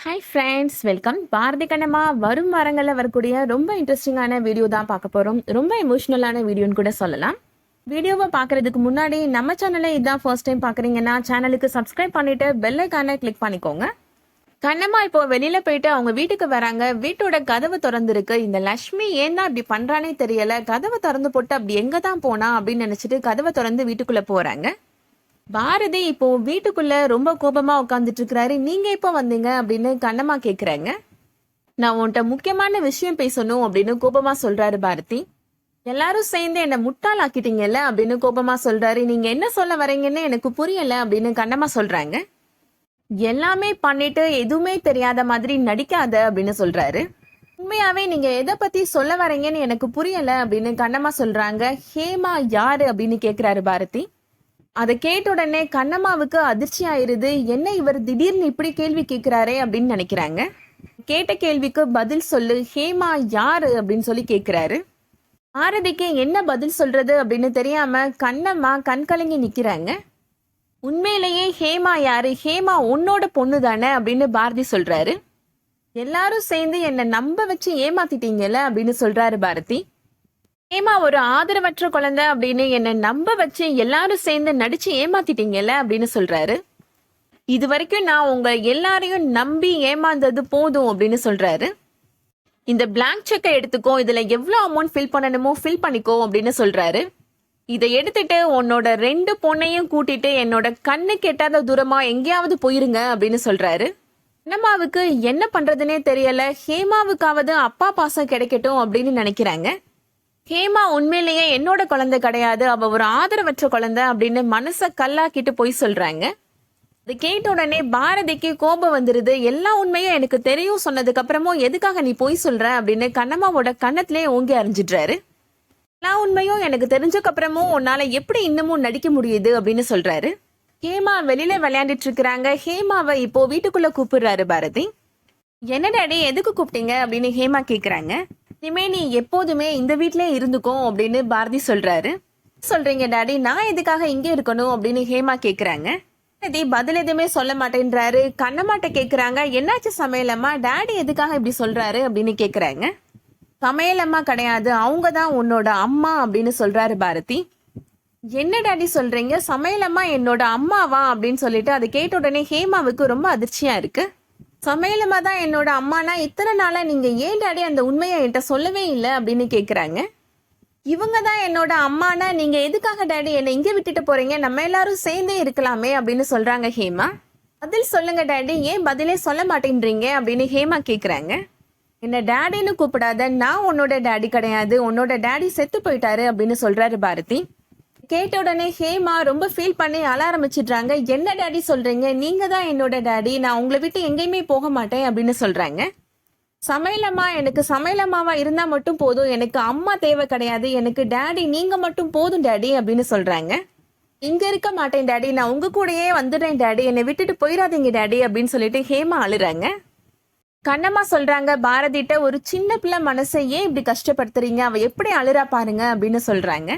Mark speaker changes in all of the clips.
Speaker 1: Hi friends, welcome. Bharathi Kannamma வரும் வாரங்களில் வரக்கூடிய ரொம்ப இன்ட்ரெஸ்டிங்கான வீடியோ தான் பார்க்க போகிறோம். ரொம்ப எமோஷ்னலான வீடியோன்னு கூட சொல்லலாம். வீடியோவை பார்க்குறதுக்கு முன்னாடி நம்ம சேனலை இதான் ஃபர்ஸ்ட் டைம் பார்க்குறீங்கன்னா சேனலுக்கு சப்ஸ்கிரைப் பண்ணிவிட்டு பெல் ஐக்கானை கிளிக் பண்ணிக்கோங்க. கண்ணம்மா இப்போ வெளியில் போயிட்டு அவங்க வீட்டுக்கு வராங்க. வீட்டோட கதவு திறந்துருக்கு. இந்த லக்ஷ்மி ஏன் தான் இப்படி பண்ணுறானே தெரியலை. கதவை திறந்து போட்டு அப்படி எங்கே தான் போனா அப்படின்னு நினச்சிட்டு கதவை திறந்து வீட்டுக்குள்ளே போகிறாங்க. பாரதி இப்போ வீட்டுக்குள்ள ரொம்ப கோபமா உட்காந்துட்டு இருக்கிறாரு. நீங்க எப்போ வந்தீங்க அப்படின்னு கண்ணம்மா கேக்குறாங்க. நான் உன்கிட்ட முக்கியமான விஷயம் பேசணும் அப்படின்னு கோபமா சொல்றாரு பாரதி. எல்லாரும் சேர்ந்து என்ன முட்டாள் ஆக்கிட்டீங்கல்ல அப்படின்னு கோபமா சொல்றாரு. நீங்க என்ன சொல்ல வரீங்கன்னு எனக்கு புரியல அப்படின்னு கண்ணம்மா சொல்றாங்க. எல்லாமே பண்ணிட்டு எதுவுமே தெரியாத மாதிரி நடிக்காத அப்படின்னு சொல்றாரு. உண்மையாவே நீங்க எதை பத்தி சொல்ல வரீங்கன்னு எனக்கு புரியல அப்படின்னு கண்ணம்மா சொல்றாங்க. ஹேமா யாரு அப்படின்னு கேக்குறாரு பாரதி. அதை கேட்ட உடனே கண்ணம்மாவுக்கு அதிர்ச்சி ஆயிருது. என்ன இவர் திடீர்னு இப்படி கேள்வி கேட்கிறாரே அப்படின்னு நினைக்கிறாங்க. கேட்ட கேள்விக்கு பதில் சொல்லு, ஹேமா யாரு அப்படின்னு சொல்லி கேட்கிறாரு. பாரதிக்கு என்ன பதில் சொல்றது அப்படின்னு தெரியாம கண்ணம்மா கண்கலங்கி நிக்கிறாங்க. உண்மையிலேயே ஹேமா யாரு? ஹேமா உன்னோட பொண்ணு தானே அப்படின்னு பாரதி சொல்றாரு. எல்லாரும் சேர்ந்து என்னை நம்ப வச்சு ஏமாத்திட்டீங்கல்ல அப்படின்னு சொல்றாரு பாரதி. ஹேமா ஒரு ஆதரவற்ற குழந்தை அப்படின்னு என்னை நம்ப வச்சு எல்லாரும் சேர்ந்து நடிச்சு ஏமாத்திட்டீங்கல்ல அப்படின்னு சொல்றாரு. இது வரைக்கும் நான் உங்க எல்லாரையும் நம்பி ஏமாந்தது போதும் அப்படின்னு சொல்றாரு. இந்த பிளாங்க் செக்கை எடுத்துக்கோ, இதுல எவ்வளவு அமௌண்ட் ஃபில் பண்ணணுமோ ஃபில் பண்ணிக்கோ அப்படின்னு சொல்றாரு. இதை எடுத்துட்டு உன்னோட 2 பொண்ணையும் கூட்டிட்டு என்னோட கண்ணு கெட்டாத தூரமா எங்கேயாவது போயிருங்க அப்படின்னு சொல்றாரு. கண்ணம்மாவுக்கு என்ன பண்றதுன்னே தெரியல. ஹேமாவுக்காவது அப்பா பாசம் கிடைக்கட்டும் அப்படின்னு நினைக்கிறாங்க. ஹேமா உண்மையிலேயே என்னோட குழந்தை கிடையாது, அவ ஒரு ஆதரவற்ற குழந்தை அப்படின்னு மனசை கல்லாக்கிட்டு போய் சொல்றாங்க. அது கேட்ட உடனே பாரதிக்கு கோபம் வந்துருது. எல்லா உண்மையும் எனக்கு தெரியும் சொன்னதுக்கு அப்புறமும் எதுக்காக நீ போய் சொல்ற அப்படின்னு கண்ணம்மாவோட கண்ணத்திலே ஓங்கி அறிஞ்சிடுறாரு. எல்லா உண்மையும் எனக்கு தெரிஞ்சதுக்கு அப்புறமும் உன்னால எப்படி இன்னமும் நடிக்க முடியுது அப்படின்னு சொல்றாரு. ஹேமா வெளியில விளையாண்டுட்டு இருக்கிறாங்க. ஹேமாவை இப்போ வீட்டுக்குள்ள கூப்பிடுறாரு பாரதி. என்ன டாடி எதுக்கு கூப்பிட்டீங்க அப்படின்னு ஹேமா கேக்குறாங்க. இனிமே நீ எப்போதுமே இந்த வீட்லயே இருந்துக்கோ அப்படின்னு பாரதி சொல்றாரு. சொல்றீங்க டாடி, நான் எதுக்காக இங்கே இருக்கணும் அப்படின்னு ஹேமா கேக்குறாங்க. பதில் எதுவுமே சொல்ல மாட்டேன்றாரு. கண்ணம்மாட்ட கேக்குறாங்க, என்னாச்சு சமையலம்மா, டாடி எதுக்காக இப்படி சொல்றாரு அப்படின்னு கேக்குறாங்க. சமையலம்மா கிடையாது, அவங்க தான் உன்னோட அம்மா அப்படின்னு சொல்றாரு பாரதி. என்ன டாடி சொல்றீங்க, சமையலம்மா என்னோட அம்மாவா அப்படின்னு சொல்லிட்டு அதை கேட்ட உடனே ஹேமாவுக்கு ரொம்ப அதிர்ச்சியா இருக்கு. சமையலம்மா தான் என்னோட அம்மானா இத்தனை நாளா நீங்க ஏன் டாடி அந்த உண்மையை என்கிட்ட சொல்லவே இல்லை அப்படின்னு கேக்குறாங்க. இவங்க தான் என்னோட அம்மானா நீங்க எதுக்காக டாடி என்னை இங்க விட்டுட்டு போறீங்க, நம்ம எல்லாரும் சேர்ந்தே இருக்கலாமே அப்படின்னு சொல்றாங்க ஹேமா. பதில் சொல்லுங்க டாடி, ஏன் பதிலே சொல்ல மாட்டேன்றீங்க அப்படின்னு ஹேமா கேக்குறாங்க. என்ன டாடின்னு கூப்பிடாத, நான் உன்னோட டாடி கிடையாது, உன்னோட டாடி செத்து போயிட்டாரு அப்படின்னு சொல்றாரு பாரதி. கேட்ட உடனே ஹேமா ரொம்ப ஃபீல் பண்ணி அழ ஆரம்பிச்சிடுறாங்க. என்ன டாடி சொல்றீங்க, நீங்க தான் என்னோட டாடி, நான் உங்களை விட்டு எங்கேயுமே போக மாட்டேன் அப்படின்னு சொல்றாங்க. சமையலம்மா எனக்கு சமையலம்மாவா இருந்தா மட்டும் போதும், எனக்கு அம்மா தேவை கிடையாது, எனக்கு டாடி நீங்க மட்டும் போதும் டாடி அப்படின்னு சொல்றாங்க. இங்க இருக்க மாட்டேன் டாடி, நான் உங்க கூடயே வந்துடுறேன் டாடி, என்னை விட்டுட்டு போயிடாதீங்க டாடி அப்படின்னு சொல்லிட்டு ஹேமா அழுறாங்க. கண்ணம்மா சொல்றாங்க பாரதிட்ட, ஒரு சின்ன பிள்ளை மனசை ஏன் இப்படி கஷ்டப்படுத்துறீங்க, அவ எப்படி அழுறா பாருங்க அப்படின்னு சொல்றாங்க.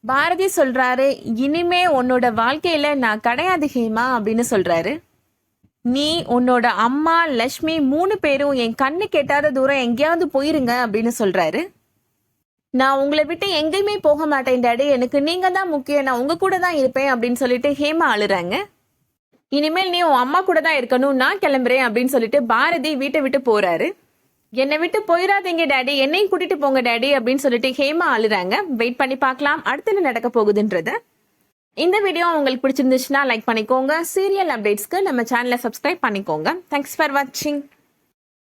Speaker 1: பாரதி சொல்றாரு, இனிமே உன்னோட வாழ்க்கையில நான் கிடையாது ஹேமா அப்படின்னு சொல்றாரு. நீ உன்னோட அம்மா லக்ஷ்மி 3 பேரும் என் கண்ணு கெட்டாத தூரம் எங்கேயாவது போயிருங்க அப்படின்னு சொல்றாரு. நான் உங்களை விட்டு எங்கேயுமே போக மாட்டேன் டாடி, எனக்கு நீங்க தான் முக்கியம், நான் உங்க கூட தான் இருப்பேன் அப்படின்னு சொல்லிட்டு ஹேமா அழுறாங்க. இனிமேல் நீ உன் அம்மா கூட தான் இருக்கணும், நான் கிளம்புறேன் அப்படின்னு சொல்லிட்டு பாரதி வீட்டை விட்டு போறாரு. என்னை விட்டு போயிடாதீங்க டாடி, என்னையும் கூட்டிட்டு போங்க டாடி அப்படின்னு சொல்லிட்டு ஹேமா அழுறாங்க. வெயிட் பண்ணி பார்க்கலாம் அடுத்து என்ன நடக்க போகுதுன்றது. இந்த வீடியோ உங்களுக்கு பிடிச்சிருந்துச்சுன்னா லைக் பண்ணிக்கோங்க. சீரியல் அப்டேட்ஸ்க்கு நம்ம சேனலை சப்ஸ்கிரைப் பண்ணிக்கோங்க. தேங்க்ஸ் ஃபார் வாட்சிங்.